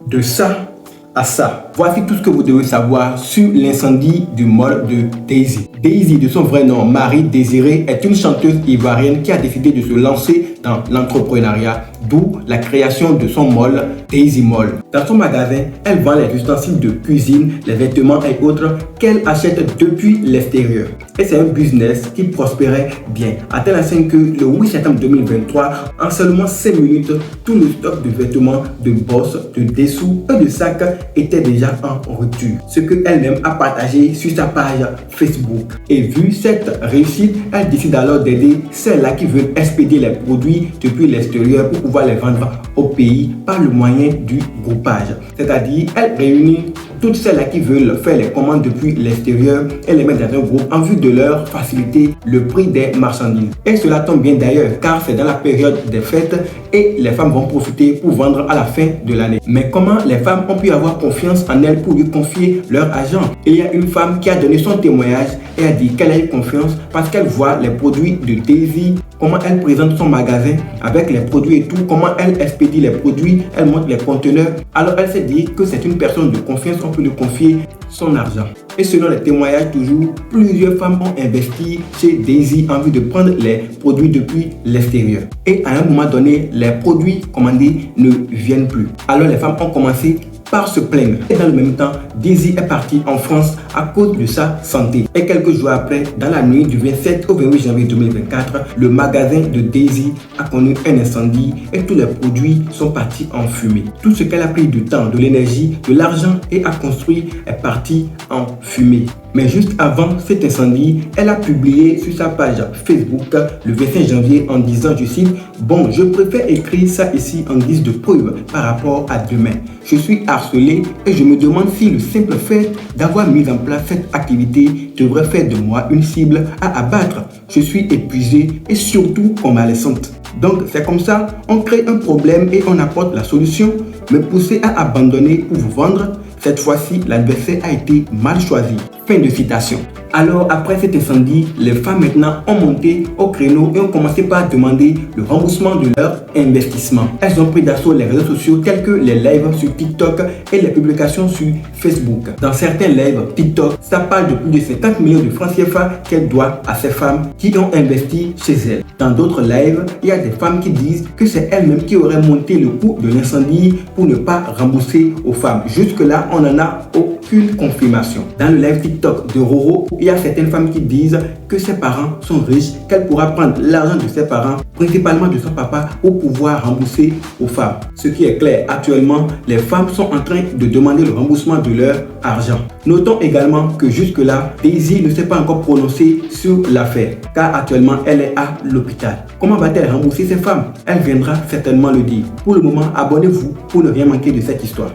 De ça à ça, voici tout ce que vous devez savoir sur l'incendie du mall de Daisy. Daisy, de son vrai nom, Marie Désirée, est une chanteuse ivoirienne qui a décidé de se lancer dans l'entrepreneuriat, d'où la création de son mall, Daisy Mall. Dans son magasin, elle vend les ustensiles de cuisine, les vêtements et autres qu'elle achète depuis l'extérieur. Et c'est un business qui prospérait bien, à tel enseigne que le 8 septembre 2023, en seulement 5 minutes, tout le stock de vêtements, de bosses, de dessous et de sacs était déjà en rupture. Ce qu'elle-même a partagé sur sa page Facebook. Et vu cette réussite, elle décide alors d'aider celles-là qui veulent expédier les produits depuis l'extérieur pour pouvoir les vendre au pays par le moyen du groupage. C'est-à-dire, elle réunit toutes celles-là qui veulent faire les commandes depuis l'extérieur et les mettre dans un groupe en vue de leur faciliter le prix des marchandises. Et cela tombe bien d'ailleurs car c'est dans la période des fêtes et les femmes vont profiter pour vendre à la fin de l'année. Mais comment les femmes ont pu avoir confiance en elle pour lui confier leur argent? Il y a une femme qui a donné son témoignage et a dit qu'elle a eu confiance parce qu'elle voit les produits de Daisy, comment elle présente son magasin avec les produits et tout, comment elle expédie les produits, elle montre les conteneurs. Alors elle s'est dit que c'est une personne de confiance, on peut lui confier son argent. Et selon les témoignages toujours, plusieurs femmes ont investi chez Daisy en vue de prendre les produits depuis l'extérieur. Et à un moment donné, les produits commandés ne viennent plus. Alors les femmes ont commencé par se plaindre. Et dans le même temps, Daisy est partie en France à cause de sa santé. Et quelques jours après, dans la nuit du 27 au 28 janvier 2024, le magasin de Daisy a connu un incendie et tous les produits sont partis en fumée. Tout ce qu'elle a pris du temps, de l'énergie, de l'argent et a construit est parti en fumée. Mais juste avant cet incendie, elle a publié sur sa page Facebook le 25 janvier en disant, je cite, « Bon, je préfère écrire ça ici en guise de preuve par rapport à demain. Je suis harcelée et je me demande si le simple fait d'avoir mis en place cette activité devrait faire de moi une cible à abattre. Je suis épuisée et surtout convalescente. Donc c'est comme ça, on crée un problème et on apporte la solution. Me pousser à abandonner pour vous vendre. Cette fois-ci, l'adversaire a été mal choisi. » Fin de citation. Alors après cet incendie, les femmes maintenant ont monté au créneau et ont commencé par demander le remboursement de leur investissement. Elles ont pris d'assaut les réseaux sociaux tels que les lives sur TikTok et les publications sur Facebook. Dans certains lives TikTok, ça parle de plus de 50 millions de francs CFA qu'elles doivent à ces femmes qui ont investi chez elles. Dans d'autres lives, il y a des femmes qui disent que c'est elles-mêmes qui auraient monté le coût de l'incendie pour ne pas rembourser aux femmes. Jusque-là, on n'en a aucune confirmation. Dans le live TikTok de Roro, il y a certaines femmes qui disent que ses parents sont riches, qu'elle pourra prendre l'argent de ses parents, principalement de son papa, pour pouvoir rembourser aux femmes. Ce qui est clair, actuellement, les femmes sont en train de demander le remboursement de leur argent. Notons également que jusque-là, Daisy ne s'est pas encore prononcée sur l'affaire, car actuellement, elle est à l'hôpital. Comment va-t-elle rembourser ces femmes? Elle viendra certainement le dire. Pour le moment, abonnez-vous pour ne rien manquer de cette histoire.